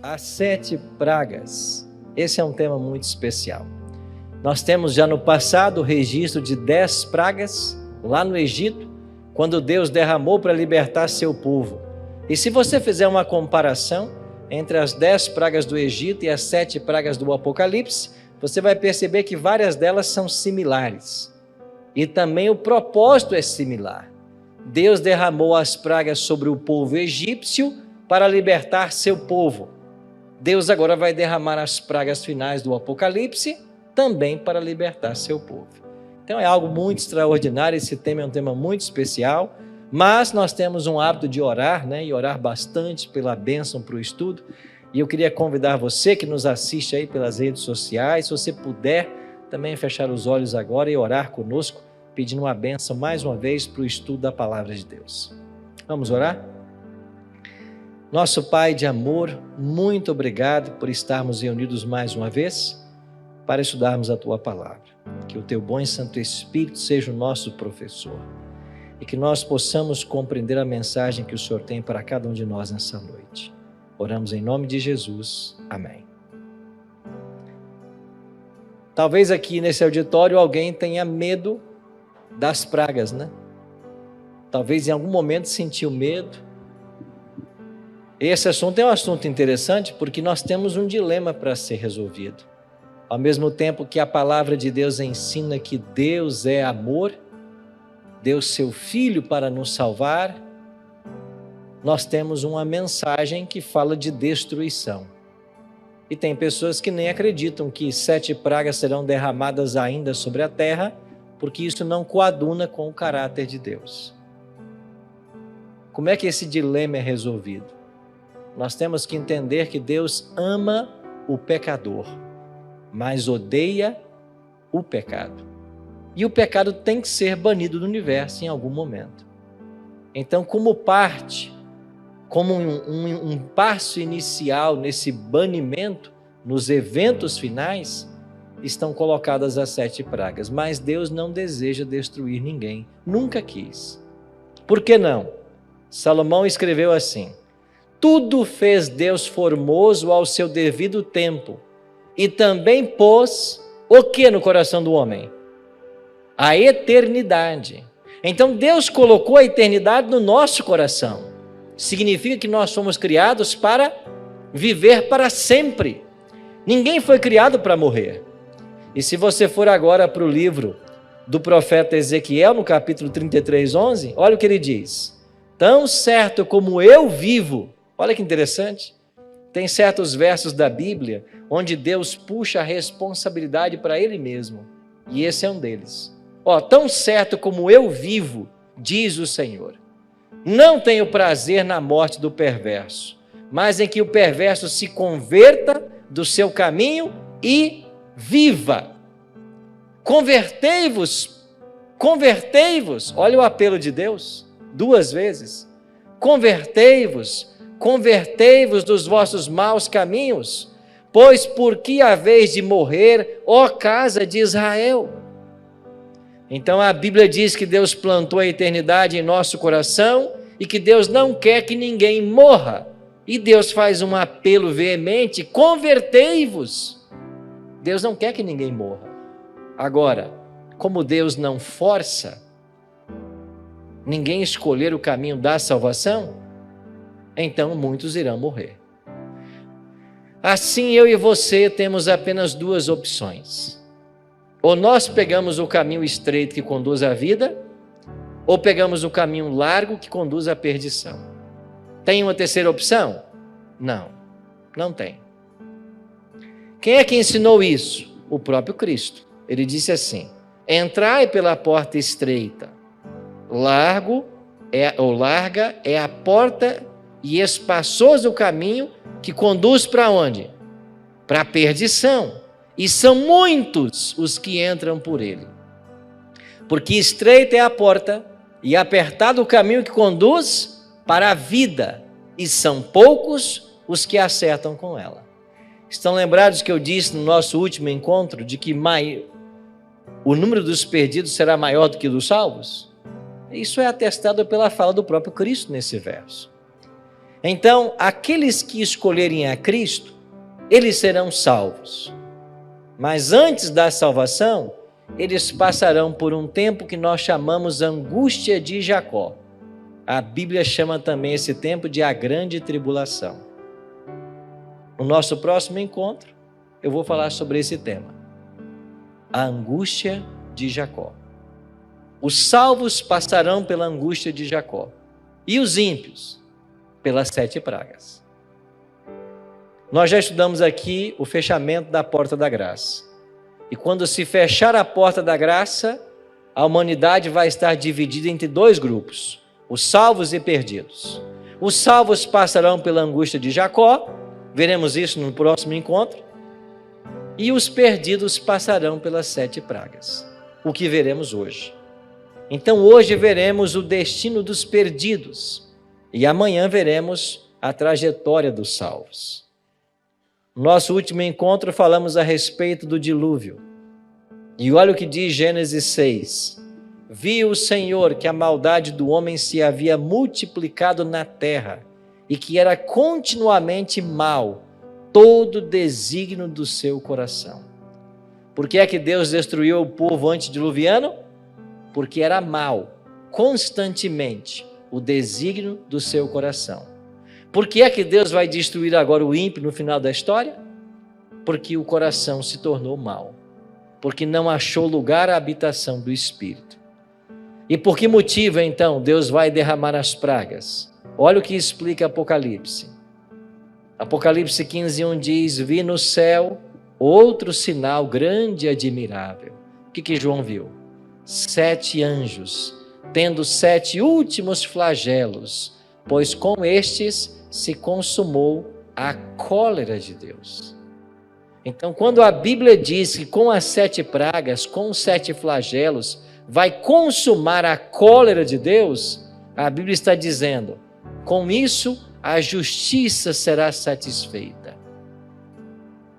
As 7 pragas. Esse é um tema muito especial. Nós temos já no passado o registro de 10 pragas lá no Egito, quando Deus derramou para libertar seu povo. E se você fizer uma comparação entre as 10 pragas do Egito e as 7 pragas do Apocalipse, você vai perceber que várias delas são similares. E também o propósito é similar. Deus derramou as pragas sobre o povo egípcio para libertar seu povo. Deus agora vai derramar as pragas finais do Apocalipse também para libertar seu povo. Então é algo muito extraordinário, esse tema é um tema muito especial, mas nós temos um hábito de orar, e orar bastante pela bênção para o estudo, e eu queria convidar você que nos assiste aí pelas redes sociais, se você puder também fechar os olhos agora e orar conosco, pedindo uma bênção mais uma vez para o estudo da Palavra de Deus. Vamos orar? Nosso Pai de amor, muito obrigado por estarmos reunidos mais uma vez para estudarmos a Tua Palavra. Que o Teu bom e Santo Espírito seja o nosso professor e que nós possamos compreender a mensagem que o Senhor tem para cada um de nós nessa noite. Oramos em nome de Jesus. Amém. Talvez aqui nesse auditório alguém tenha medo das pragas, Talvez em algum momento sentiu medo. Esse assunto é um assunto interessante porque nós temos um dilema para ser resolvido. Ao mesmo tempo que a palavra de Deus ensina que Deus é amor, deu seu Filho para nos salvar, nós temos uma mensagem que fala de destruição. E tem pessoas que nem acreditam que 7 pragas serão derramadas ainda sobre a terra, porque isso não coaduna com o caráter de Deus. Como é que esse dilema é resolvido? Nós temos que entender que Deus ama o pecador, mas odeia o pecado. E o pecado tem que ser banido do universo em algum momento. Então, como um passo inicial nesse banimento, nos eventos finais, estão colocadas as 7 pragas. Mas Deus não deseja destruir ninguém, nunca quis. Por que não? Salomão escreveu assim: tudo fez Deus formoso ao seu devido tempo, e também pôs o que no coração do homem? A eternidade. Então Deus colocou a eternidade no nosso coração. Significa que nós fomos criados para viver para sempre. Ninguém foi criado para morrer. E se você for agora para o livro do profeta Ezequiel, no capítulo 33:11, olha o que ele diz: tão certo como eu vivo. Olha que interessante, tem certos versos da Bíblia onde Deus puxa a responsabilidade para Ele mesmo, e esse é um deles. Tão certo como eu vivo, diz o Senhor, não tenho prazer na morte do perverso, mas em que o perverso se converta do seu caminho e viva. Convertei-vos, olha o apelo de Deus, 2 vezes, convertei-vos dos vossos maus caminhos, pois por que haveis de morrer, ó casa de Israel? Então a Bíblia diz que Deus plantou a eternidade em nosso coração e que Deus não quer que ninguém morra. E Deus faz um apelo veemente: convertei-vos. Deus não quer que ninguém morra. Agora, como Deus não força ninguém escolher o caminho da salvação, então muitos irão morrer. Assim eu e você temos apenas 2 opções. Ou nós pegamos o caminho estreito que conduz à vida, ou pegamos o caminho largo que conduz à perdição. Tem uma terceira opção? Não tem. Quem é que ensinou isso? O próprio Cristo. Ele disse assim: entrai pela porta estreita, larga é a porta e espaçoso o caminho que conduz para onde? Para a perdição. E são muitos os que entram por ele. Porque estreita é a porta e apertado o caminho que conduz para a vida, e são poucos os que acertam com ela. Estão lembrados que eu disse no nosso último encontro de que o número dos perdidos será maior do que dos salvos? Isso é atestado pela fala do próprio Cristo nesse verso. Então, aqueles que escolherem a Cristo, eles serão salvos. Mas antes da salvação, eles passarão por um tempo que nós chamamos angústia de Jacó. A Bíblia chama também esse tempo de a grande tribulação. No nosso próximo encontro, eu vou falar sobre esse tema. A angústia de Jacó. Os salvos passarão pela angústia de Jacó. E os ímpios, pelas 7 pragas. Nós já estudamos aqui o fechamento da porta da graça. E quando se fechar a porta da graça, a humanidade vai estar dividida entre 2 grupos, os salvos e perdidos. Os salvos passarão pela angústia de Jacó, veremos isso no próximo encontro, e os perdidos passarão pelas 7 pragas, o que veremos hoje. Então hoje veremos o destino dos perdidos, e amanhã veremos a trajetória dos salvos. No nosso último encontro falamos a respeito do dilúvio. E olha o que diz Gênesis 6. Viu o Senhor que a maldade do homem se havia multiplicado na terra e que era continuamente mal todo desígnio do seu coração. Por que é que Deus destruiu o povo antediluviano? Porque era mal, constantemente, o desígnio do seu coração. Por que é que Deus vai destruir agora o ímpio no final da história? Porque o coração se tornou mau. Porque não achou lugar à habitação do Espírito. E por que motivo, então, Deus vai derramar as pragas? Olha o que explica Apocalipse. Apocalipse 15:1 diz, vi no céu outro sinal grande e admirável. O que João viu? 7 anjos, tendo 7 últimos flagelos, pois com estes se consumou a cólera de Deus. Então, quando a Bíblia diz que com as 7 pragas, com os 7 flagelos, vai consumar a cólera de Deus, a Bíblia está dizendo, com isso a justiça será satisfeita.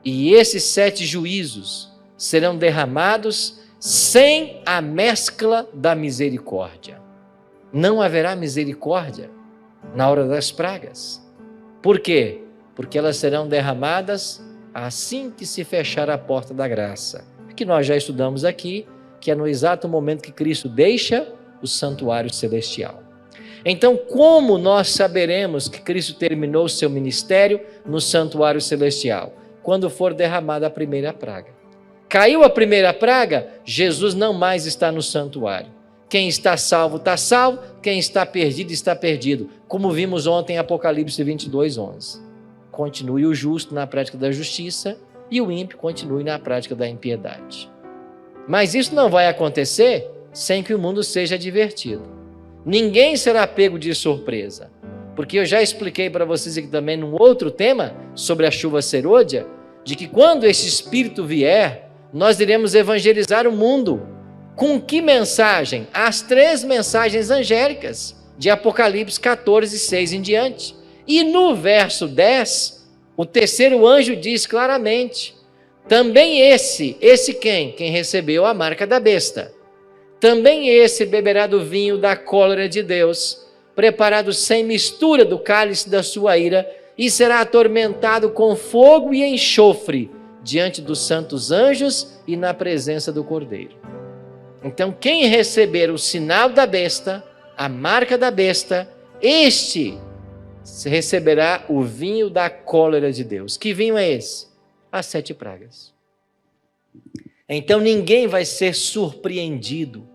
E esses 7 juízos serão derramados sem a mescla da misericórdia. Não haverá misericórdia na hora das pragas. Por quê? Porque elas serão derramadas assim que se fechar a porta da graça, que nós já estudamos aqui, que é no exato momento que Cristo deixa o santuário celestial. Então, como nós saberemos que Cristo terminou o seu ministério no santuário celestial? Quando for derramada a primeira praga. Caiu a primeira praga, Jesus não mais está no santuário. Quem está salvo, quem está perdido, como vimos ontem em Apocalipse 22:11. Continue o justo na prática da justiça e o ímpio continue na prática da impiedade. Mas isso não vai acontecer sem que o mundo seja advertido. Ninguém será pego de surpresa, porque eu já expliquei para vocês aqui também num outro tema sobre a chuva serôdia, de que quando esse Espírito vier, nós iremos evangelizar o mundo. Com que mensagem? As 3 mensagens angélicas de Apocalipse 14:6 em diante. E no verso 10, o 3º anjo diz claramente, também esse quem? Quem recebeu a marca da besta. Também esse beberá do vinho da cólera de Deus, preparado sem mistura do cálice da sua ira, e será atormentado com fogo e enxofre diante dos santos anjos e na presença do Cordeiro. Então, quem receber o sinal da besta, a marca da besta, este receberá o vinho da cólera de Deus. Que vinho é esse? As 7 pragas. Então, ninguém vai ser surpreendido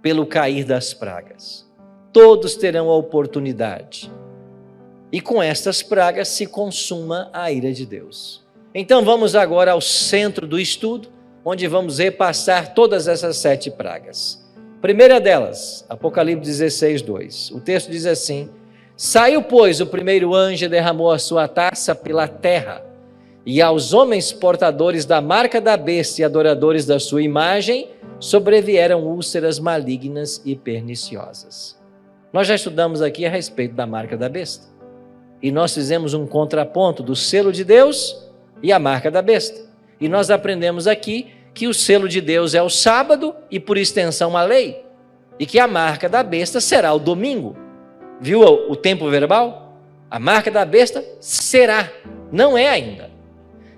pelo cair das pragas. Todos terão a oportunidade. E com estas pragas se consuma a ira de Deus. Então, vamos agora ao centro do estudo, onde vamos repassar todas essas 7 pragas. Primeira delas, Apocalipse 16:2. O texto diz assim, saiu, pois, o primeiro anjo e derramou a sua taça pela terra, e aos homens portadores da marca da besta e adoradores da sua imagem, sobrevieram úlceras malignas e perniciosas. Nós já estudamos aqui a respeito da marca da besta, e nós fizemos um contraponto do selo de Deus e a marca da besta. E nós aprendemos aqui que o selo de Deus é o sábado e, por extensão, a lei. E que a marca da besta será o domingo. Viu o tempo verbal? A marca da besta será, não é ainda.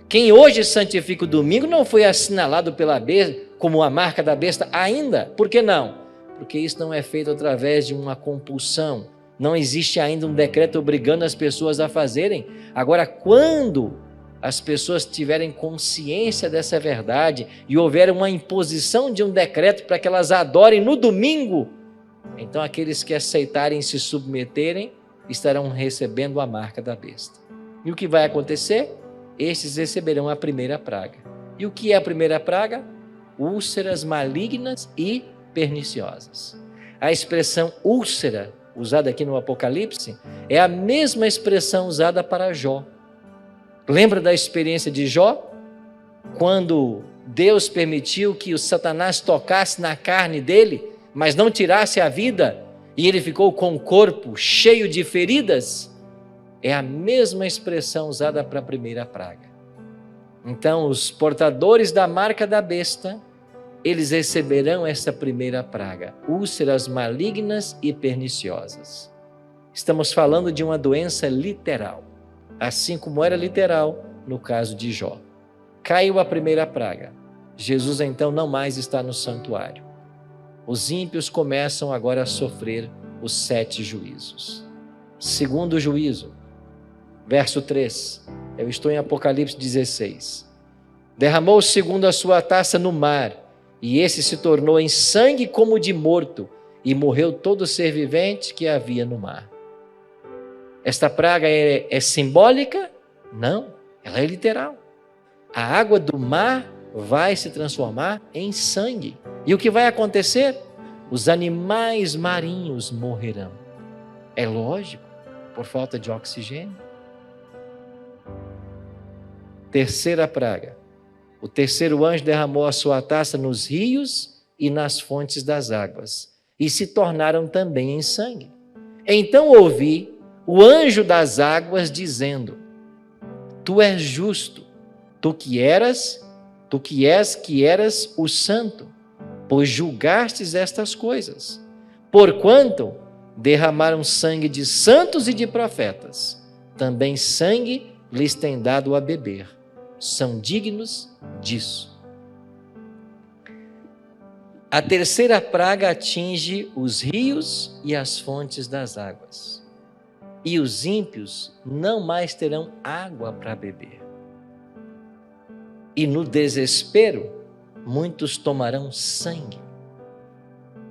Quem hoje santifica o domingo não foi assinalado pela besta como a marca da besta ainda. Por que não? Porque isso não é feito através de uma compulsão. Não existe ainda um decreto obrigando as pessoas a fazerem. Agora, quando as pessoas tiverem consciência dessa verdade e houver uma imposição de um decreto para que elas adorem no domingo, então aqueles que aceitarem se submeterem estarão recebendo a marca da besta. E o que vai acontecer? Estes receberão a primeira praga. E o que é a primeira praga? Úlceras malignas e perniciosas. A expressão úlcera, usada aqui no Apocalipse, é a mesma expressão usada para Jó. Lembra da experiência de Jó? Quando Deus permitiu que o Satanás tocasse na carne dele, mas não tirasse a vida, e ele ficou com o corpo cheio de feridas? É a mesma expressão usada para a primeira praga. Então, os portadores da marca da besta, eles receberão essa primeira praga, úlceras malignas e perniciosas. Estamos falando de uma doença literal, assim como era literal no caso de Jó. Caiu a primeira praga. Jesus então não mais está no santuário. Os ímpios começam agora a sofrer os 7 juízos. Segundo juízo, verso 3, eu estou em Apocalipse 16. Derramou segundo a sua taça no mar, e esse se tornou em sangue como de morto, e morreu todo ser vivente que havia no mar. Esta praga é simbólica? Não, ela é literal. A água do mar vai se transformar em sangue. E o que vai acontecer? Os animais marinhos morrerão. É lógico, por falta de oxigênio. Terceira praga. O terceiro anjo derramou a sua taça nos rios e nas fontes das águas, e se tornaram também em sangue. Então ouvi o anjo das águas dizendo: Tu és justo, tu que eras o santo, pois julgastes estas coisas. Porquanto derramaram sangue de santos e de profetas, também sangue lhes tem dado a beber. São dignos disso. A terceira praga atinge os rios e as fontes das águas. E os ímpios não mais terão água para beber. E no desespero, muitos tomarão sangue.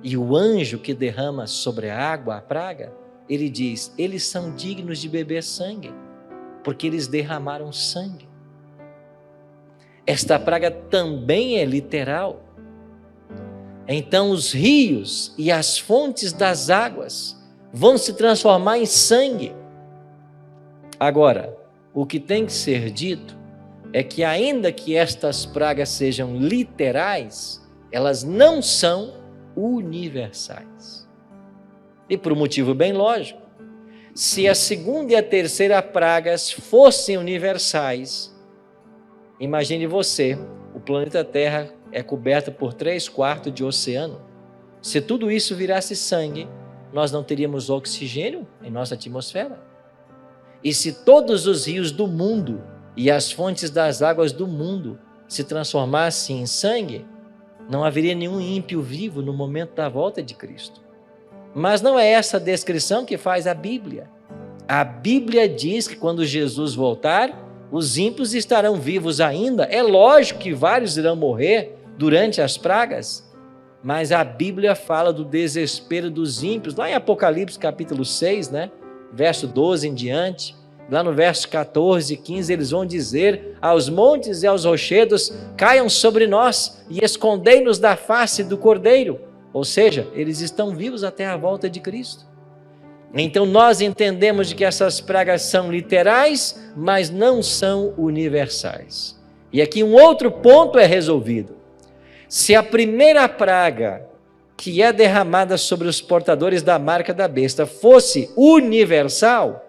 E o anjo que derrama sobre a água a praga, ele diz: eles são dignos de beber sangue, porque eles derramaram sangue. Esta praga também é literal. Então os rios e as fontes das águas vão se transformar em sangue. Agora, o que tem que ser dito é que ainda que estas pragas sejam literais, elas não são universais. E por um motivo bem lógico. Se a segunda e a terceira pragas fossem universais, imagine você, o planeta Terra é coberto por 3/4 de oceano. Se tudo isso virasse sangue, nós não teríamos oxigênio em nossa atmosfera. E se todos os rios do mundo e as fontes das águas do mundo se transformassem em sangue, não haveria nenhum ímpio vivo no momento da volta de Cristo. Mas não é essa a descrição que faz a Bíblia. A Bíblia diz que quando Jesus voltar, os ímpios estarão vivos ainda. É lógico que vários irão morrer durante as pragas, mas a Bíblia fala do desespero dos ímpios, lá em Apocalipse capítulo 6, verso 12 em diante, lá no verso 14 e 15, eles vão dizer: aos montes e aos rochedos caiam sobre nós e escondei-nos da face do Cordeiro. Ou seja, eles estão vivos até a volta de Cristo. Então nós entendemos de que essas pragas são literais, mas não são universais. E aqui um outro ponto é resolvido. Se a primeira praga que é derramada sobre os portadores da marca da besta fosse universal,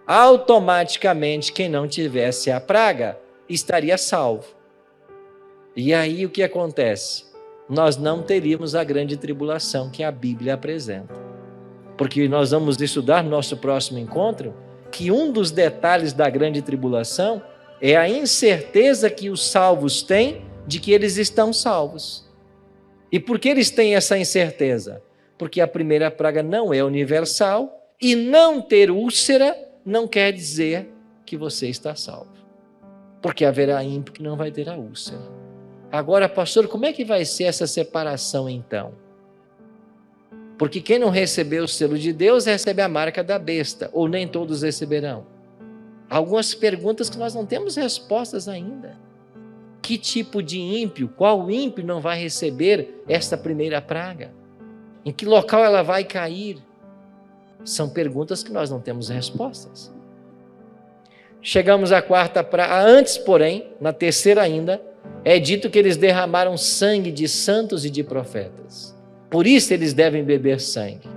automaticamente quem não tivesse a praga estaria salvo. E aí o que acontece? Nós não teríamos a grande tribulação que a Bíblia apresenta. Porque nós vamos estudar no nosso próximo encontro que um dos detalhes da grande tribulação é a incerteza que os salvos têm de que eles estão salvos. E por que eles têm essa incerteza? Porque a primeira praga não é universal e não ter úlcera não quer dizer que você está salvo. Porque haverá ímpio que não vai ter a úlcera. Agora, pastor, como é que vai ser essa separação então? Porque quem não recebeu o selo de Deus recebe a marca da besta, ou nem todos receberão. Algumas perguntas que nós não temos respostas ainda. Que tipo de ímpio, qual ímpio não vai receber esta primeira praga? Em que local ela vai cair? São perguntas que nós não temos respostas. Chegamos à quarta praga. Antes, porém, na terceira ainda, é dito que eles derramaram sangue de santos e de profetas. Por isso eles devem beber sangue.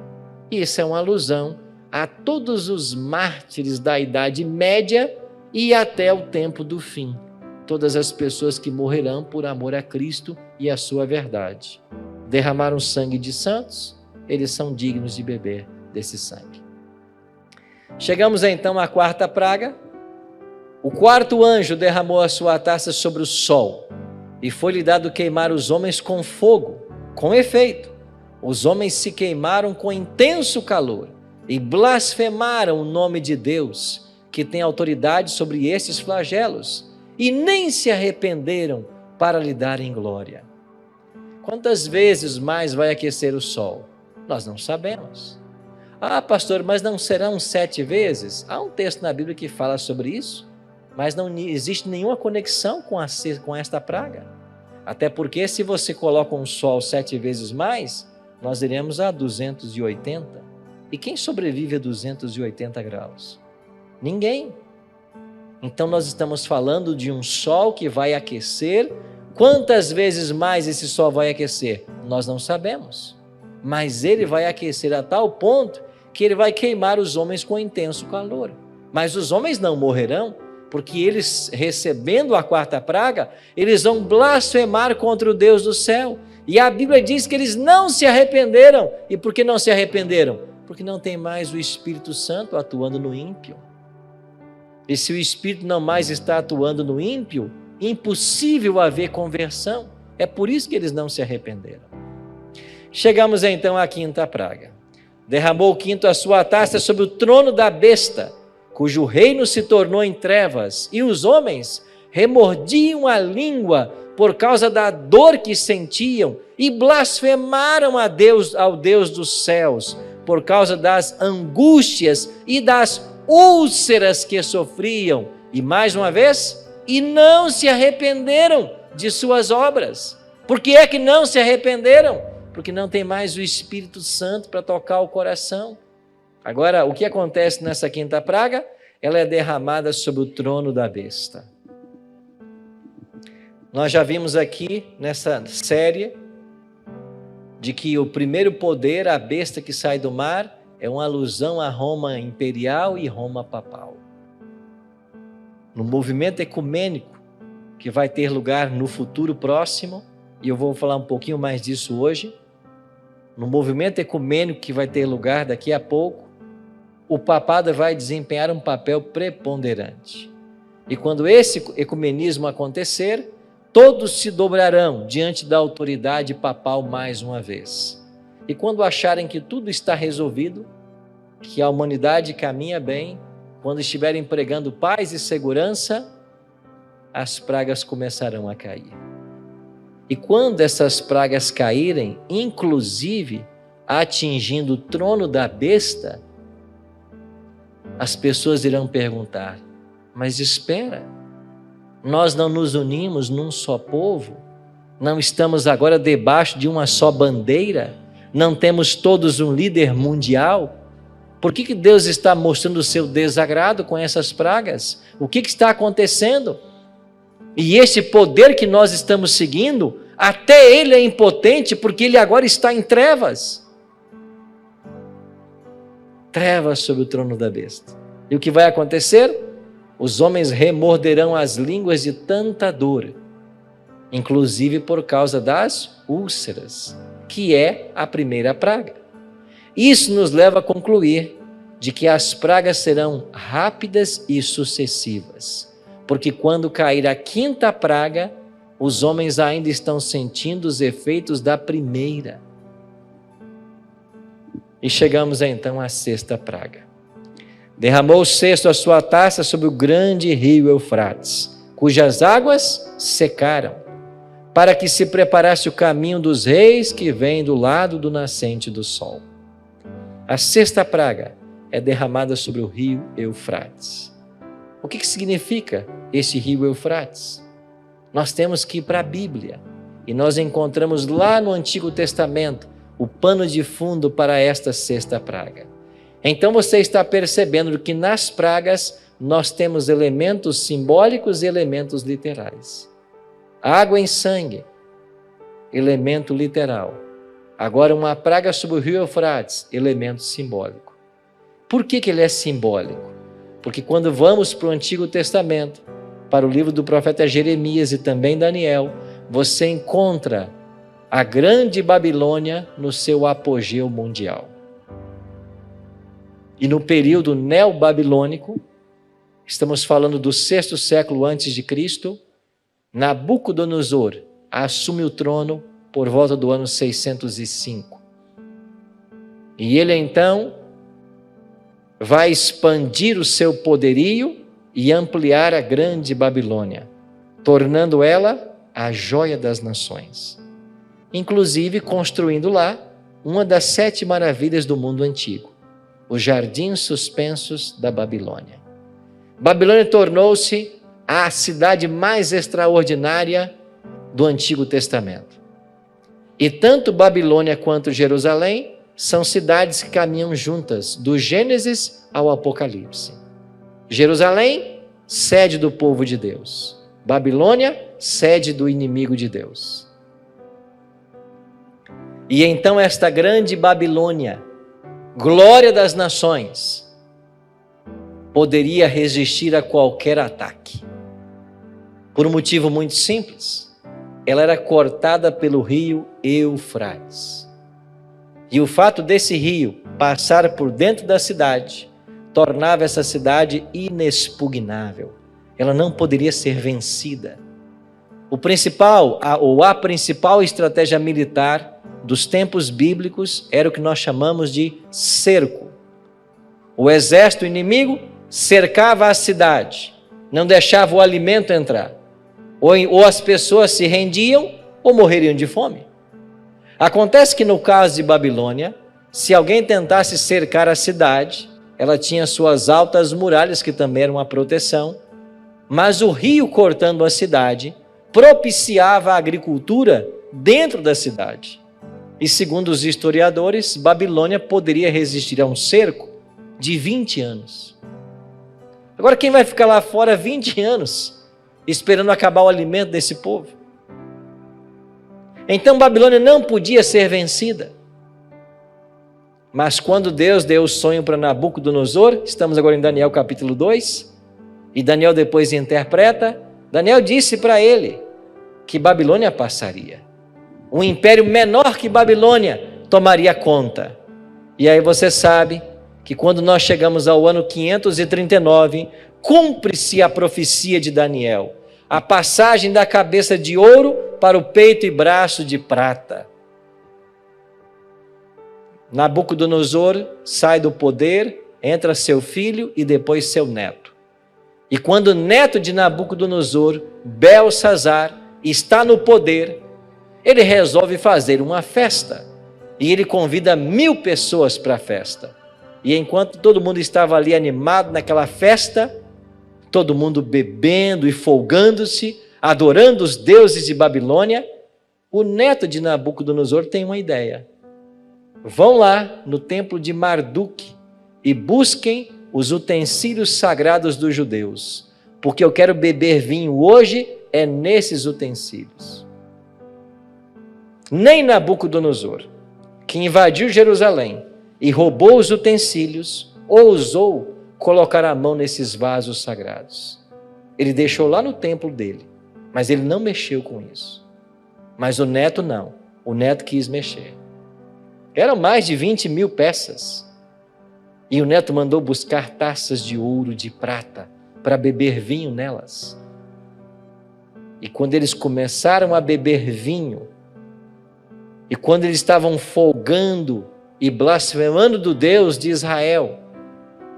Isso é uma alusão a todos os mártires da Idade Média e até o tempo do fim. Todas as pessoas que morrerão por amor a Cristo e a sua verdade. Derramaram sangue de santos, eles são dignos de beber desse sangue. Chegamos então à quarta praga. O quarto anjo derramou a sua taça sobre o sol, e foi-lhe dado queimar os homens com fogo. Com efeito, os homens se queimaram com intenso calor, e blasfemaram o nome de Deus, que tem autoridade sobre estes flagelos, e nem se arrependeram para lhe darem glória. Quantas vezes mais vai aquecer o sol? Nós não sabemos. Ah, pastor, mas não serão 7 vezes? Há um texto na Bíblia que fala sobre isso, mas não existe nenhuma conexão com esta praga. Até porque se você coloca um sol 7 vezes mais, nós iremos a 280. E quem sobrevive a 280 graus? Ninguém. Então nós estamos falando de um sol que vai aquecer. Quantas vezes mais esse sol vai aquecer? Nós não sabemos. Mas ele vai aquecer a tal ponto que ele vai queimar os homens com intenso calor. Mas os homens não morrerão, porque eles, recebendo a quarta praga, eles vão blasfemar contra o Deus do céu. E a Bíblia diz que eles não se arrependeram. E por que não se arrependeram? Porque não tem mais o Espírito Santo atuando no ímpio. E se o Espírito não mais está atuando no ímpio, impossível haver conversão. É por isso que eles não se arrependeram. Chegamos então à quinta praga. Derramou o quinto a sua taça sobre o trono da besta, cujo reino se tornou em trevas, e os homens remordiam a língua por causa da dor que sentiam e blasfemaram ao Deus dos céus, por causa das angústias e das úlceras que sofriam, e mais uma vez, e não se arrependeram de suas obras. Por que é que não se arrependeram? Porque não tem mais o Espírito Santo para tocar o coração. Agora, o que acontece nessa quinta praga? Ela é derramada sobre o trono da besta. Nós já vimos aqui nessa série de que o primeiro poder, a besta que sai do mar, é uma alusão a Roma imperial e Roma papal. No movimento ecumênico que vai ter lugar no futuro próximo, e eu vou falar um pouquinho mais disso hoje, no movimento ecumênico que vai ter lugar daqui a pouco, o papado vai desempenhar um papel preponderante. E quando esse ecumenismo acontecer, todos se dobrarão diante da autoridade papal mais uma vez. E quando acharem que tudo está resolvido, que a humanidade caminha bem, quando estiverem pregando paz e segurança, as pragas começarão a cair. E quando essas pragas caírem, inclusive atingindo o trono da besta, as pessoas irão perguntar: mas espera, nós não nos unimos num só povo? Não estamos agora debaixo de uma só bandeira? Não temos todos um líder mundial? Por que Deus está mostrando o seu desagrado com essas pragas? O que está acontecendo? E esse poder que nós estamos seguindo, até ele é impotente, porque ele agora está em trevas. Trevas sobre o trono da besta. E o que vai acontecer? Os homens remorderão as línguas de tanta dor, inclusive por causa das úlceras, que é a primeira praga. Isso nos leva a concluir de que as pragas serão rápidas e sucessivas, porque quando cair a quinta praga, os homens ainda estão sentindo os efeitos da primeira. E chegamos então à sexta praga. Derramou o cesto a sua taça sobre o grande rio Eufrates, cujas águas secaram, para que se preparasse o caminho dos reis que vêm do lado do nascente do sol. A sexta praga é derramada sobre o rio Eufrates. O que significa esse rio Eufrates? Nós temos que ir para a Bíblia e nós encontramos lá no Antigo Testamento o pano de fundo para esta sexta praga. Então você está percebendo que nas pragas nós temos elementos simbólicos e elementos literais. Água em sangue, elemento literal. Agora uma praga sobre o rio Eufrates, elemento simbólico. Por que ele é simbólico? Porque quando vamos para o Antigo Testamento, para o livro do profeta Jeremias e também Daniel, você encontra a grande Babilônia no seu apogeu mundial. E no período neobabilônico, estamos falando do 6º século antes de Cristo, Nabucodonosor assume o trono por volta do ano 605. E ele então vai expandir o seu poderio e ampliar a grande Babilônia, tornando ela a joia das nações. Inclusive construindo lá uma das 7 maravilhas do mundo antigo, os jardins suspensos da Babilônia. Babilônia tornou-se a cidade mais extraordinária do Antigo Testamento. E tanto Babilônia quanto Jerusalém são cidades que caminham juntas, do Gênesis ao Apocalipse. Jerusalém, sede do povo de Deus. Babilônia, sede do inimigo de Deus. E então esta grande Babilônia, glória das nações, poderia resistir a qualquer ataque. Por um motivo muito simples. Ela era cortada pelo rio Eufrates. E o fato desse rio passar por dentro da cidade tornava essa cidade inexpugnável. Ela não poderia ser vencida. A principal estratégia militar dos tempos bíblicos era o que nós chamamos de cerco. O exército inimigo cercava a cidade, não deixava o alimento entrar. Ou as pessoas se rendiam ou morreriam de fome. Acontece que no caso de Babilônia, se alguém tentasse cercar a cidade, ela tinha suas altas muralhas, que também eram uma proteção, mas o rio cortando a cidade propiciava a agricultura dentro da cidade. E segundo os historiadores, Babilônia poderia resistir a um cerco de 20 anos. Agora quem vai ficar lá fora 20 anos esperando acabar o alimento desse povo? Então Babilônia não podia ser vencida. Mas quando Deus deu o sonho para Nabucodonosor, estamos agora em Daniel capítulo 2, e Daniel depois interpreta, Daniel disse para ele que Babilônia passaria. Um império menor que Babilônia tomaria conta. E aí você sabe que quando nós chegamos ao ano 539, cumpre-se a profecia de Daniel, a passagem da cabeça de ouro para o peito e braço de prata. Nabucodonosor sai do poder, entra seu filho e depois seu neto. E quando o neto de Nabucodonosor, Belsazar, está no poder, ele resolve fazer uma festa. E ele convida 1000 pessoas para a festa. E enquanto todo mundo estava ali animado naquela festa, todo mundo bebendo e folgando-se, adorando os deuses de Babilônia, o neto de Nabucodonosor tem uma ideia. Vão lá no templo de Marduk e busquem os utensílios sagrados dos judeus, porque eu quero beber vinho hoje é nesses utensílios. Nem Nabucodonosor, que invadiu Jerusalém e roubou os utensílios, ousou colocar a mão nesses vasos sagrados. Ele deixou lá no templo dele, mas ele não mexeu com isso. Mas o neto não, o neto quis mexer. Eram mais de 20.000 peças. E o neto mandou buscar taças de ouro, de prata, para beber vinho nelas. E quando eles começaram a beber vinho, e quando eles estavam folgando e blasfemando do Deus de Israel,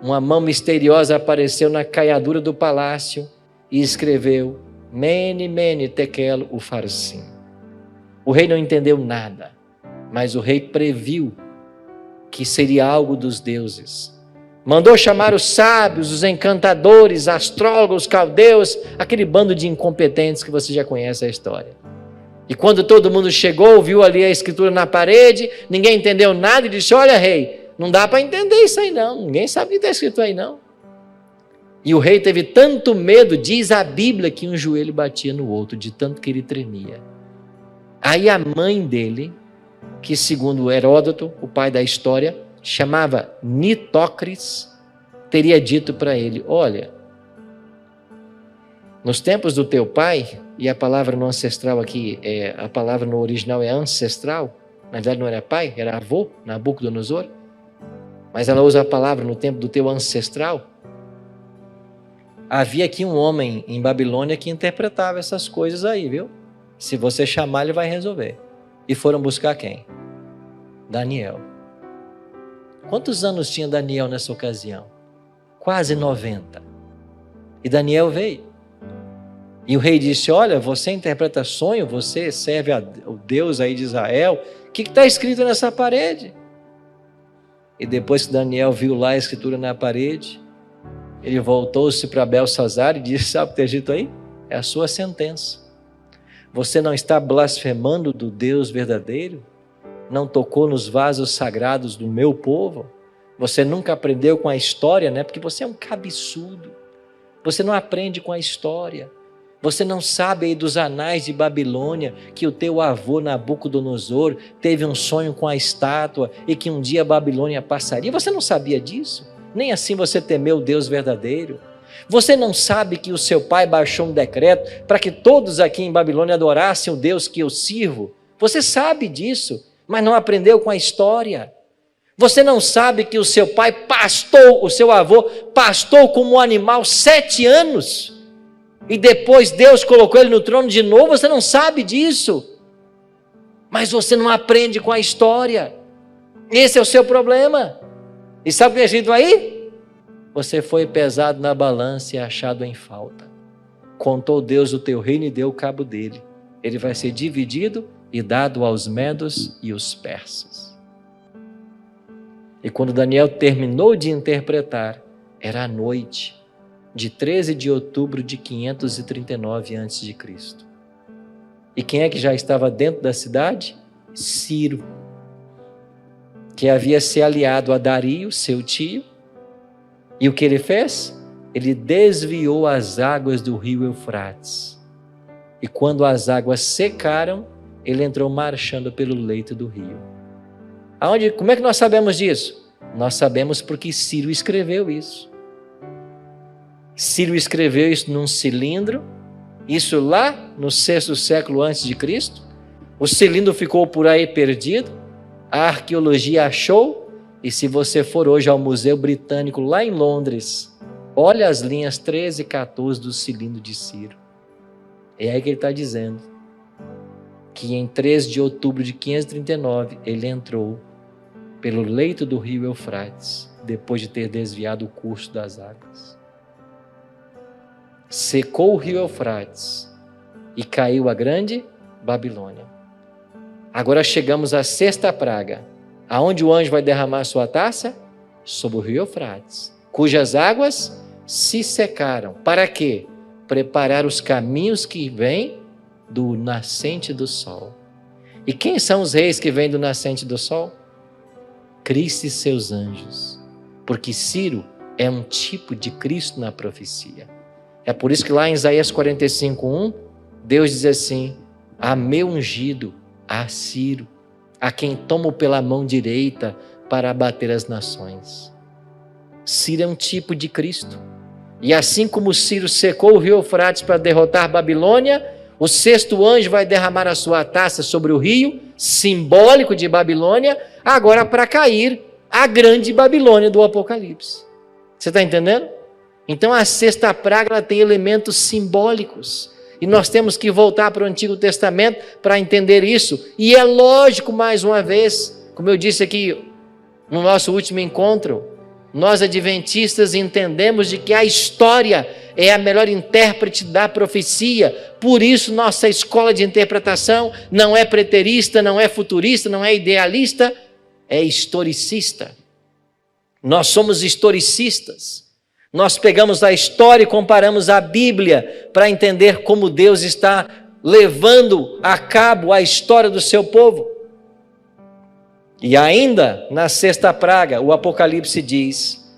uma mão misteriosa apareceu na caiadura do palácio e escreveu: Mene, Mene, Tekel, Ufarsim. O rei não entendeu nada, mas o rei previu que seria algo dos deuses. Mandou chamar os sábios, os encantadores, astrólogos, caldeus, aquele bando de incompetentes que você já conhece a história. E quando todo mundo chegou, viu ali a escritura na parede, ninguém entendeu nada e disse: olha, rei, não dá para entender isso aí não, ninguém sabe o que está escrito aí não. E o rei teve tanto medo, diz a Bíblia, que um joelho batia no outro, de tanto que ele tremia. Aí a mãe dele, que segundo Heródoto, o pai da história, chamava Nitócris, teria dito para ele: olha, nos tempos do teu pai, e a palavra no ancestral aqui, a palavra no original é ancestral, na verdade não era pai, era avô, Nabucodonosor, mas ela usa a palavra no tempo do teu ancestral. Havia aqui um homem em Babilônia que interpretava essas coisas aí, viu? Se você chamar, ele vai resolver. E foram buscar quem? Daniel. Quantos anos tinha Daniel nessa ocasião? Quase 90. E Daniel veio. E o rei disse: olha, você interpreta sonho, você serve o Deus aí de Israel, o que está escrito nessa parede? E depois que Daniel viu lá a escritura na parede, ele voltou-se para Belsazar e disse: sabe o que está escrito aí? É a sua sentença. Você não está blasfemando do Deus verdadeiro? Não tocou nos vasos sagrados do meu povo? Você nunca aprendeu com a história, né? Porque você é um cabeçudo. Você não aprende com a história. Você não sabe aí dos anais de Babilônia que o teu avô Nabucodonosor teve um sonho com a estátua e que um dia a Babilônia passaria. Você não sabia disso? Nem assim você temeu o Deus verdadeiro. Você não sabe que o seu pai baixou um decreto para que todos aqui em Babilônia adorassem o Deus que eu sirvo? Você sabe disso, mas não aprendeu com a história. Você não sabe que o seu pai pastou, o seu avô pastou como um animal 7 anos e depois Deus colocou ele no trono de novo? Você não sabe disso, mas você não aprende com a história. Esse é o seu problema. E sabe o que é escrito aí? Você foi pesado na balança e achado em falta. Contou Deus o teu reino e deu cabo dele. Ele vai ser dividido e dado aos medos e os persas. E quando Daniel terminou de interpretar, era a noite de 13 de outubro de 539 a.C. E quem é que já estava dentro da cidade? Ciro, que havia se aliado a Dario, seu tio. E o que ele fez? Ele desviou as águas do rio Eufrates. E quando as águas secaram, ele entrou marchando pelo leito do rio. Como é que nós sabemos disso? Nós sabemos porque Ciro escreveu isso. Ciro escreveu isso num cilindro, isso lá no 6º século antes de Cristo. O cilindro ficou por aí perdido, a arqueologia achou. E se você for hoje ao Museu Britânico lá em Londres, olha as linhas 13 e 14 do cilindro de Ciro. É aí que ele está dizendo que em 13 de outubro de 539 ele entrou pelo leito do rio Eufrates, depois de ter desviado o curso das águas. Secou o rio Eufrates e caiu a grande Babilônia. Agora chegamos à 6ª praga. Aonde o anjo vai derramar sua taça? Sobre o rio Eufrates, cujas águas se secaram. Para quê? Preparar os caminhos que vêm do nascente do sol. E quem são os reis que vêm do nascente do sol? Cristo e seus anjos. Porque Ciro é um tipo de Cristo na profecia. É por isso que lá em Isaías 45:1, Deus diz assim: a meu ungido, a Ciro, a quem tomo pela mão direita para abater as nações. Ciro é um tipo de Cristo. E assim como Ciro secou o rio Eufrates para derrotar Babilônia, o 6º anjo vai derramar a sua taça sobre o rio, simbólico de Babilônia, agora para cair a grande Babilônia do Apocalipse. Você está entendendo? Então a sexta praga ela tem elementos simbólicos. E nós temos que voltar para o Antigo Testamento para entender isso. E é lógico, mais uma vez, como eu disse aqui no nosso último encontro, nós adventistas entendemos de que a história é a melhor intérprete da profecia. Por isso nossa escola de interpretação não é preterista, não é futurista, não é idealista, é historicista. Nós somos historicistas. Nós pegamos a história e comparamos a Bíblia para entender como Deus está levando a cabo a história do seu povo. E ainda na sexta praga, o Apocalipse diz: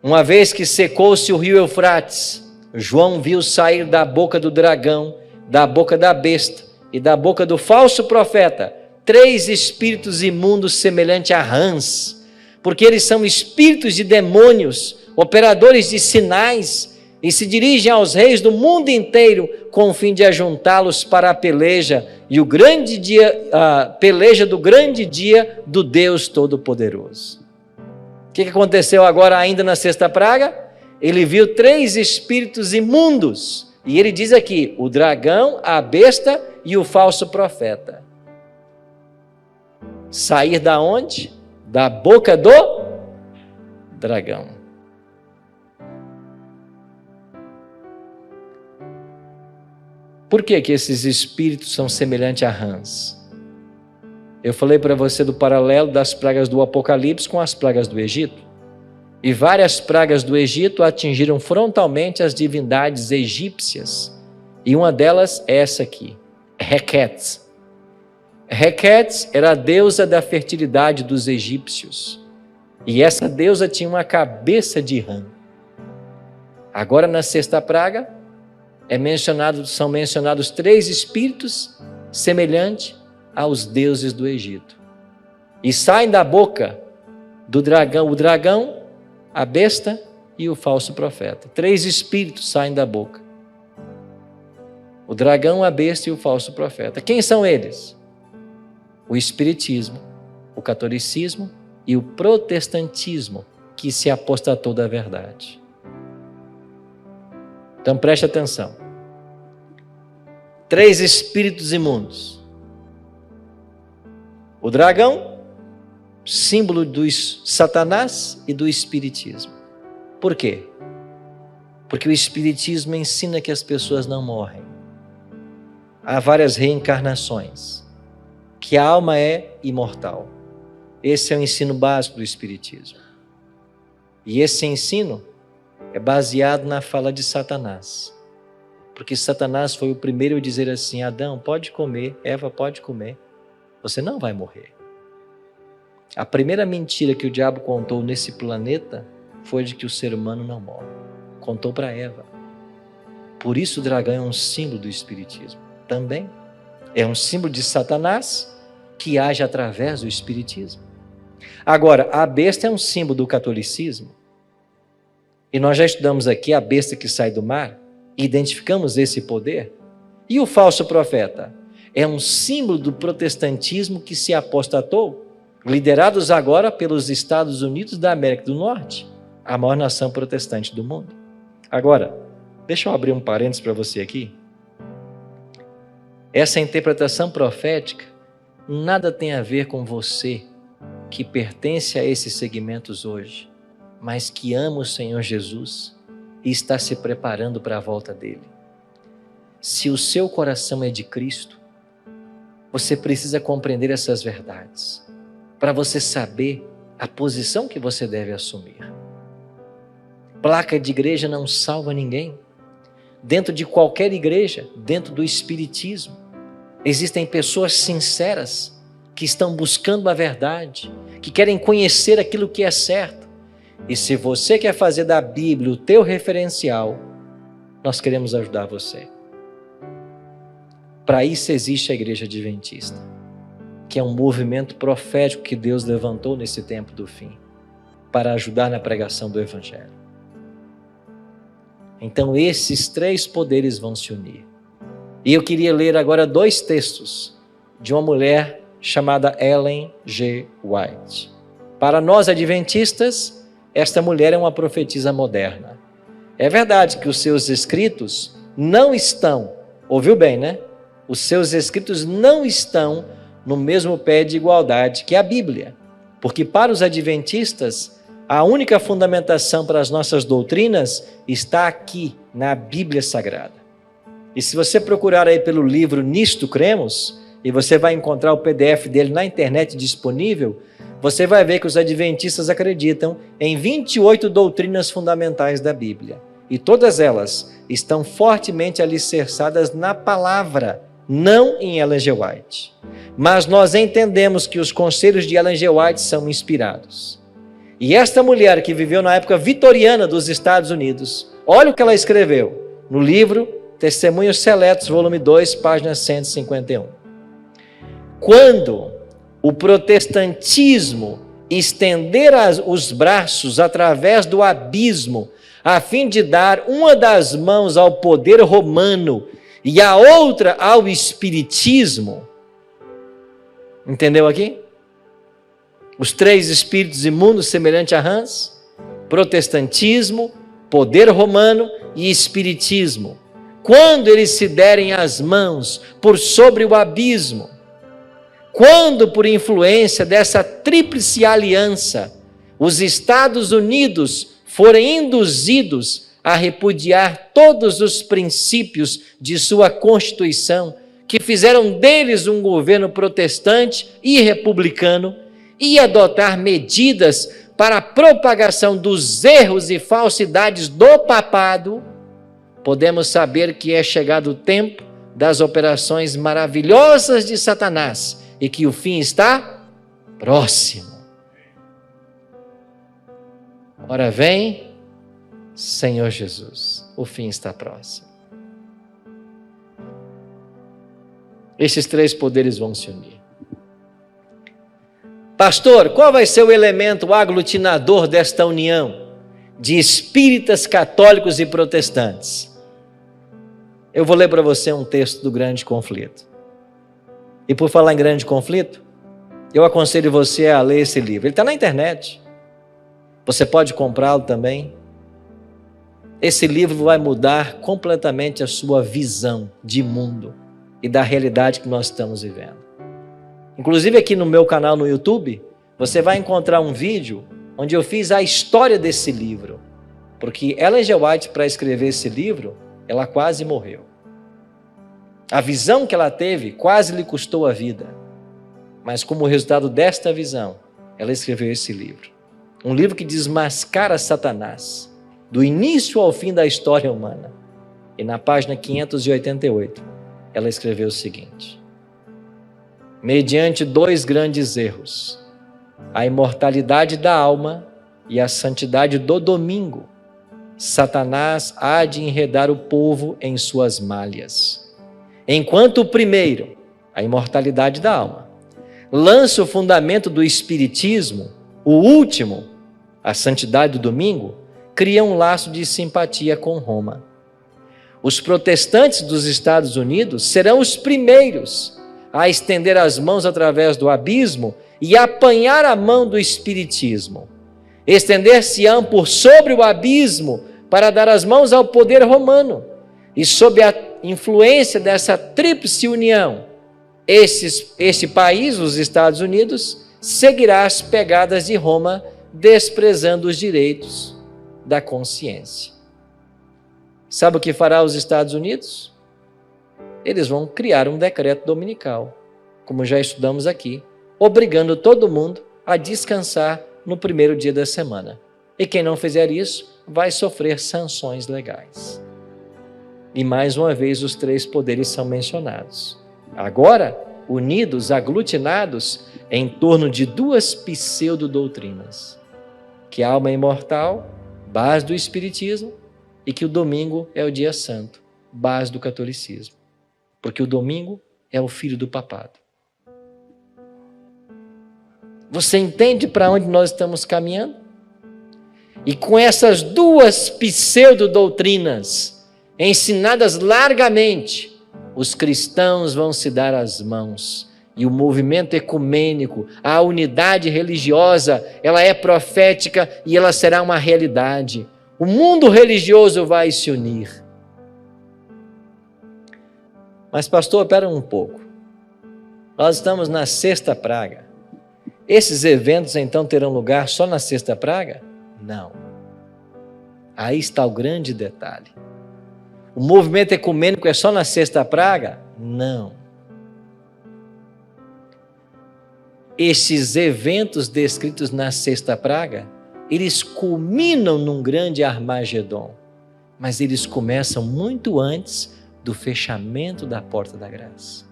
uma vez que secou-se o rio Eufrates, João viu sair da boca do dragão, da boca da besta e da boca do falso profeta 3 espíritos imundos semelhantes a rãs, porque eles são espíritos de demônios, operadores de sinais, e se dirigem aos reis do mundo inteiro com o fim de ajuntá-los para a peleja, e o grande dia, a peleja do grande dia do Deus Todo-Poderoso. O que aconteceu agora ainda na sexta praga? Ele viu 3 espíritos imundos, e ele diz aqui, o dragão, a besta e o falso profeta. Sair da onde? Da boca do dragão. Por que esses espíritos são semelhantes a rãs? Eu falei para você do paralelo das pragas do Apocalipse com as pragas do Egito. E várias pragas do Egito atingiram frontalmente as divindades egípcias. E uma delas é essa aqui, Requetes. Requetes era a deusa da fertilidade dos egípcios. E essa deusa tinha uma cabeça de rã. Agora na sexta praga, são mencionados 3 espíritos semelhantes aos deuses do Egito. E saem da boca do dragão, o dragão, a besta e o falso profeta. 3 espíritos saem da boca. O dragão, a besta e o falso profeta. Quem são eles? O espiritismo, o catolicismo e o protestantismo, que se apostatou da verdade. Então preste atenção. 3 espíritos imundos. O dragão, símbolo do Satanás e do espiritismo. Por quê? Porque o espiritismo ensina que as pessoas não morrem. Há várias reencarnações, que a alma é imortal. Esse é o ensino básico do espiritismo. E esse ensino é baseado na fala de Satanás. Porque Satanás foi o primeiro a dizer assim, Adão, pode comer, Eva, pode comer. Você não vai morrer. A primeira mentira que o diabo contou nesse planeta foi de que o ser humano não morre. Contou para Eva. Por isso o dragão é um símbolo do espiritismo. Também é um símbolo de Satanás que age através do espiritismo. Agora, a besta é um símbolo do catolicismo. E nós já estudamos aqui a besta que sai do mar, e identificamos esse poder. E o falso profeta? É um símbolo do protestantismo que se apostatou, liderados agora pelos Estados Unidos da América do Norte, a maior nação protestante do mundo. Agora, deixa eu abrir um parênteses para você aqui. Essa interpretação profética nada tem a ver com você que pertence a esses segmentos hoje, mas que ama o Senhor Jesus e está se preparando para a volta dele. Se o seu coração é de Cristo, você precisa compreender essas verdades, para você saber a posição que você deve assumir. Placa de igreja não salva ninguém. Dentro de qualquer igreja, dentro do espiritismo, existem pessoas sinceras que estão buscando a verdade, que querem conhecer aquilo que é certo. E se você quer fazer da Bíblia o teu referencial, nós queremos ajudar você. Para isso existe a Igreja Adventista, que é um movimento profético que Deus levantou nesse tempo do fim, para ajudar na pregação do Evangelho. Então esses 3 poderes vão se unir. E eu queria ler agora 2 textos de uma mulher chamada Ellen G. White. Para nós adventistas, esta mulher é uma profetisa moderna. É verdade que os seus escritos não estão, ouviu bem, né? Os seus escritos não estão no mesmo pé de igualdade que a Bíblia, porque para os adventistas, a única fundamentação para as nossas doutrinas está aqui, na Bíblia Sagrada. E se você procurar aí pelo livro Nisto Cremos, e você vai encontrar o PDF dele na internet disponível, você vai ver que os adventistas acreditam em 28 doutrinas fundamentais da Bíblia. E todas elas estão fortemente alicerçadas na palavra, não em Ellen G. White. Mas nós entendemos que os conselhos de Ellen G. White são inspirados. E esta mulher que viveu na época vitoriana dos Estados Unidos, olha o que ela escreveu no livro Testemunhos Seletos, volume 2, página 151. Quando o protestantismo estender os braços através do abismo, a fim de dar uma das mãos ao poder romano e a outra ao espiritismo, entendeu aqui? Os três espíritos imundos semelhante a rãs: protestantismo, poder romano e espiritismo. Quando eles se derem as mãos por sobre o abismo, quando por influência dessa tríplice aliança, os Estados Unidos forem induzidos a repudiar todos os princípios de sua Constituição, que fizeram deles um governo protestante e republicano, e adotar medidas para a propagação dos erros e falsidades do papado, podemos saber que é chegado o tempo das operações maravilhosas de Satanás e que o fim está próximo. Ora vem, Senhor Jesus, o fim está próximo. Esses três poderes vão se unir. Pastor, qual vai ser o elemento aglutinador desta união de espíritas, católicos e protestantes? Eu vou ler para você um texto do Grande Conflito. E por falar em Grande Conflito, eu aconselho você a ler esse livro. Ele está na internet. Você pode comprá-lo também. Esse livro vai mudar completamente a sua visão de mundo e da realidade que nós estamos vivendo. Inclusive aqui no meu canal no YouTube, você vai encontrar um vídeo onde eu fiz a história desse livro. Porque Ellen G. White, para escrever esse livro, ela quase morreu. A visão que ela teve quase lhe custou a vida. Mas como resultado desta visão, ela escreveu esse livro. Um livro que desmascara Satanás, do início ao fim da história humana. E na página 588, ela escreveu o seguinte: mediante dois grandes erros, a imortalidade da alma e a santidade do domingo, Satanás há de enredar o povo em suas malhas. Enquanto o primeiro, a imortalidade da alma, lança o fundamento do espiritismo, o último, a santidade do domingo, cria um laço de simpatia com Roma. Os protestantes dos Estados Unidos serão os primeiros a estender as mãos através do abismo e apanhar a mão do espiritismo. Estender-se-ão por sobre o abismo para dar as mãos ao poder romano. E sob a influência dessa tríplice união, este país, os Estados Unidos, seguirá as pegadas de Roma, desprezando os direitos da consciência. Sabe o que fará os Estados Unidos? Eles vão criar um decreto dominical, como já estudamos aqui, obrigando todo mundo a descansar no primeiro dia da semana. E quem não fizer isso vai sofrer sanções legais. E mais uma vez os três poderes são mencionados. Agora, unidos, aglutinados em torno de duas pseudo-doutrinas. Que a alma é imortal, base do espiritismo, e que o domingo é o dia santo, base do catolicismo. Porque o domingo é o filho do papado. Você entende para onde nós estamos caminhando? E com essas duas pseudo-doutrinas ensinadas largamente, os cristãos vão se dar as mãos E o movimento ecumênico, a unidade religiosa, ela é profética e ela será uma realidade. O mundo religioso vai se unir. Mas pastor, espera um pouco. Nós estamos na sexta praga. Esses eventos então terão lugar só na sexta praga? Não. Aí está o grande detalhe. O movimento ecumênico é só na sexta praga? Não. Estes eventos descritos na sexta praga, eles culminam num grande Armagedon, mas eles começam muito antes do fechamento da porta da graça.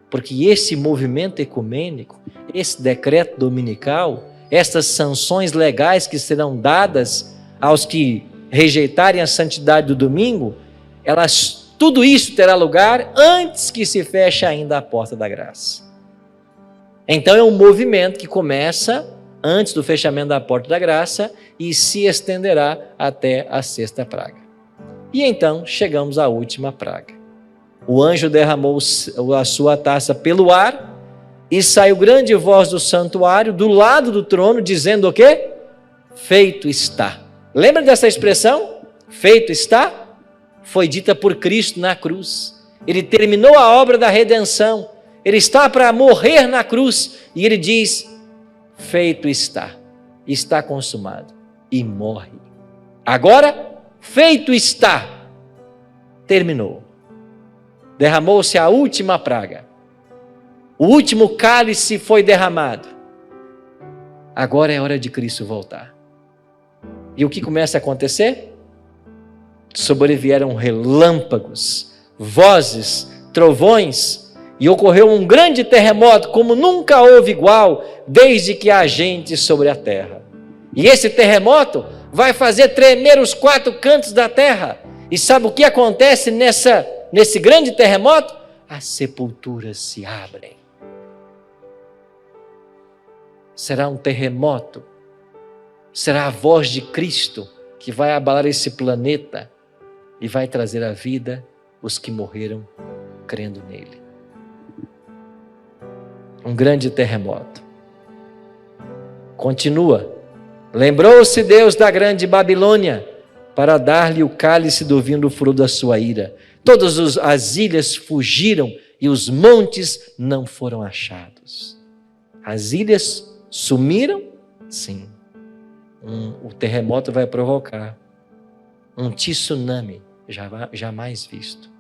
Porque esse movimento ecumênico, esse decreto dominical, essas sanções legais que serão dadas aos que rejeitarem a santidade do domingo, tudo isso terá lugar antes que se feche ainda a porta da graça. Então é um movimento que começa antes do fechamento da porta da graça e se estenderá até a sexta praga. E então chegamos à última praga. O anjo derramou a sua taça pelo ar e saiu grande voz do santuário, do lado do trono, dizendo o quê? Feito está. Lembra dessa expressão? Feito está? Foi dita por Cristo na cruz. Ele terminou a obra da redenção. Ele está para morrer na cruz e ele diz, feito está consumado, e morre. Agora, feito está, terminou. Derramou-se a última praga, o último cálice foi derramado. Agora é hora de Cristo voltar. E o que começa a acontecer? Sobrevieram relâmpagos, vozes, trovões, e ocorreu um grande terremoto, como nunca houve igual, desde que há gente sobre a terra. E esse terremoto vai fazer tremer os quatro cantos da terra. E sabe o que acontece nesse grande terremoto? As sepulturas se abrem. Será um terremoto. Será a voz de Cristo que vai abalar esse planeta e vai trazer à vida os que morreram crendo nele. Um grande terremoto. Continua. Lembrou-se Deus da grande Babilônia para dar-lhe o cálice do vinho do furor da sua ira. Todas as ilhas fugiram e os montes não foram achados. As ilhas sumiram? Sim. O terremoto vai provocar um tsunami jamais visto,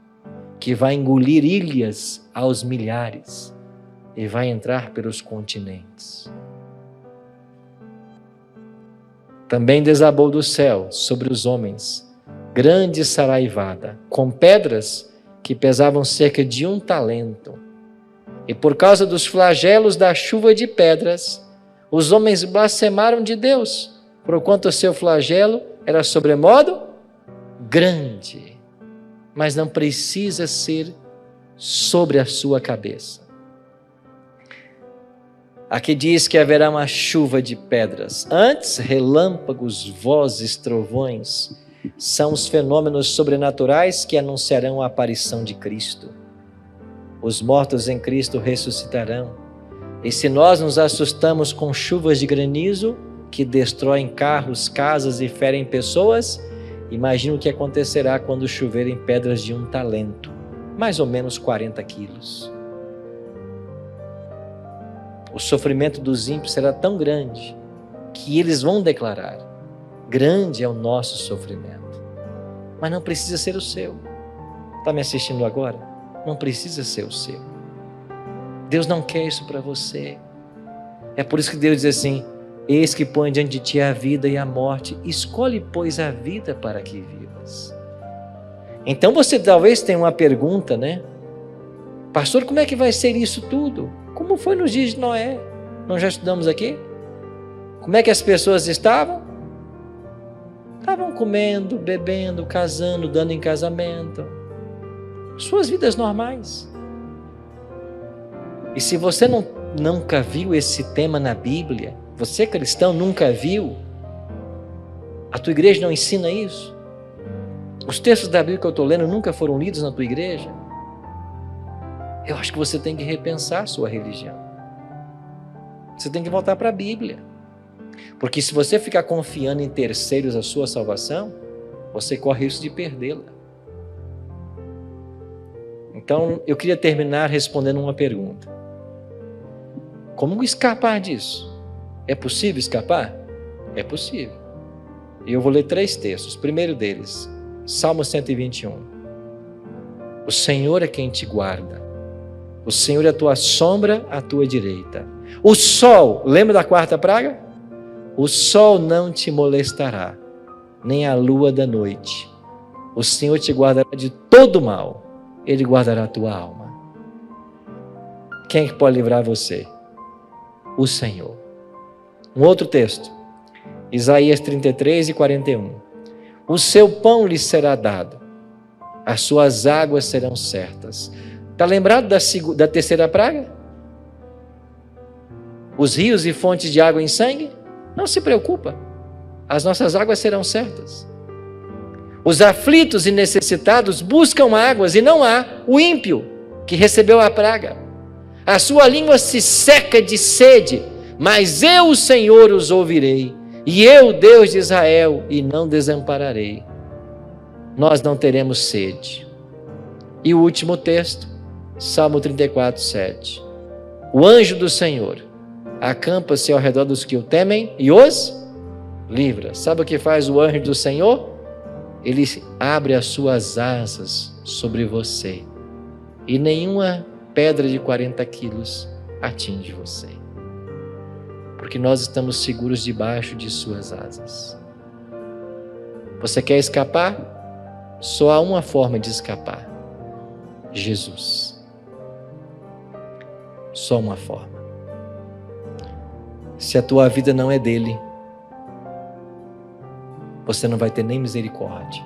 que vai engolir ilhas aos milhares e vai entrar pelos continentes. Também desabou do céu sobre os homens grande saraivada, com pedras que pesavam cerca de 1 talento. E por causa dos flagelos da chuva de pedras, os homens blasfemaram de Deus, porquanto o seu flagelo era sobremodo grande, mas não precisa ser sobre a sua cabeça. Aqui diz que haverá uma chuva de pedras. Antes, relâmpagos, vozes, trovões, são os fenômenos sobrenaturais que anunciarão a aparição de Cristo. Os mortos em Cristo ressuscitarão. E se nós nos assustamos com chuvas de granizo que destroem carros, casas e ferem pessoas, imagine o que acontecerá quando choverem pedras de 1 talento, mais ou menos 40 quilos. O sofrimento dos ímpios será tão grande que eles vão declarar: grande é o nosso sofrimento. Mas não precisa ser o seu. Está me assistindo agora? Não precisa ser o seu. Deus não quer isso para você. É por isso que Deus diz assim: eis que põe diante de ti a vida e a morte. Escolhe, pois, a vida para que vivas. Então você talvez tenha uma pergunta, né? Pastor, como é que vai ser isso tudo? Como foi nos dias de Noé? Nós já estudamos aqui. Como é que as pessoas estavam? Estavam comendo, bebendo, casando, dando em casamento. Suas vidas normais. E se você nunca viu esse tema na Bíblia, você cristão nunca viu, a tua igreja não ensina isso? Os textos da Bíblia que eu estou lendo nunca foram lidos na tua igreja? eu acho que você tem que repensar a sua religião. Você tem que voltar para a Bíblia. Porque se você ficar confiando em terceiros a sua salvação, você corre risco de perdê-la. Então, eu queria terminar respondendo uma pergunta. Como escapar disso? É possível escapar? É possível. E eu vou ler 3 textos. O primeiro deles, Salmo 121. O Senhor é quem te guarda. O Senhor é a tua sombra à tua direita. O sol, lembra da 4ª praga? O sol não te molestará, nem a lua da noite. O Senhor te guardará de todo mal. Ele guardará a tua alma. Quem é que pode livrar você? O Senhor. Um outro texto, Isaías 33 e 41. O seu pão lhe será dado, as suas águas serão certas. Está lembrado da 3ª praga? Os rios e fontes de água em sangue? Não se preocupa, as nossas águas serão certas. Os aflitos e necessitados buscam águas e não há. O ímpio que recebeu a praga, a sua língua se seca de sede, mas eu, o Senhor, os ouvirei, e eu, Deus de Israel, e não desampararei. Nós não teremos sede. E o último texto, Salmo 34, 7. O anjo do Senhor acampa-se ao redor dos que o temem e os livra. Sabe o que faz o anjo do Senhor? Ele abre as suas asas sobre você e nenhuma pedra de 40 quilos atinge você, porque nós estamos seguros debaixo de suas asas. Você quer escapar? Só há uma forma de escapar: Jesus. Só uma forma. Se a tua vida não é dele, você não vai ter nem misericórdia,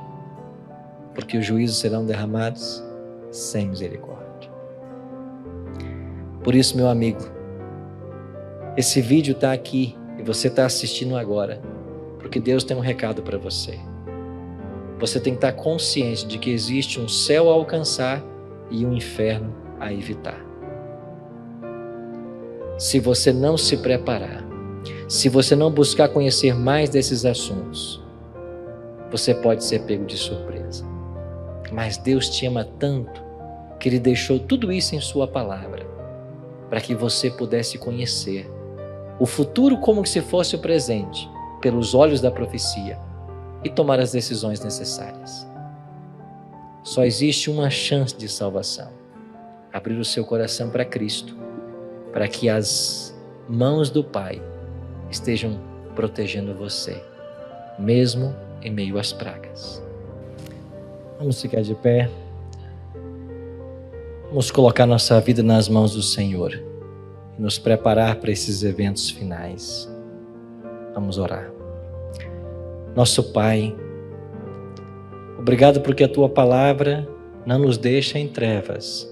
porque os juízos serão derramados sem misericórdia. Por isso, meu amigo, esse vídeo está aqui e você está assistindo agora, porque Deus tem um recado para você. Você tem que estar consciente de que existe um céu a alcançar e um inferno a evitar. Se você não se preparar, se você não buscar conhecer mais desses assuntos, você pode ser pego de surpresa. Mas Deus te ama tanto que Ele deixou tudo isso em sua palavra, para que você pudesse conhecer o futuro como se fosse o presente, pelos olhos da profecia, e tomar as decisões necessárias. Só existe uma chance de salvação: abrir o seu coração para Cristo, para que as mãos do Pai estejam protegendo você, mesmo em meio às pragas. Vamos ficar de pé. Vamos colocar nossa vida nas mãos do Senhor e nos preparar para esses eventos finais. Vamos orar. Nosso Pai, obrigado porque a Tua palavra não nos deixa em trevas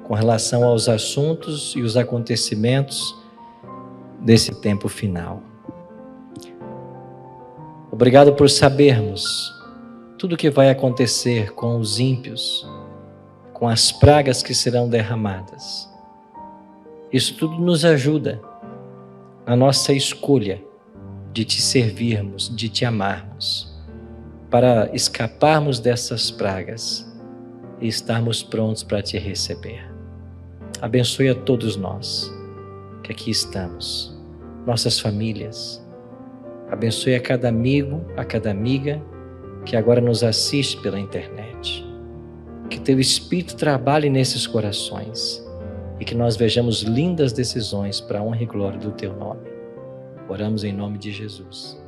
com relação aos assuntos e os acontecimentos desse tempo final. Obrigado por sabermos tudo o que vai acontecer com os ímpios, com as pragas que serão derramadas. Isso tudo nos ajuda na nossa escolha de Te servirmos, de Te amarmos, para escaparmos dessas pragas e estarmos prontos para Te receber. Abençoe a todos nós que aqui estamos, nossas famílias. Abençoe a cada amigo, a cada amiga que agora nos assiste pela internet. Que Teu Espírito trabalhe nesses corações e que nós vejamos lindas decisões para a honra e glória do Teu nome. Oramos em nome de Jesus.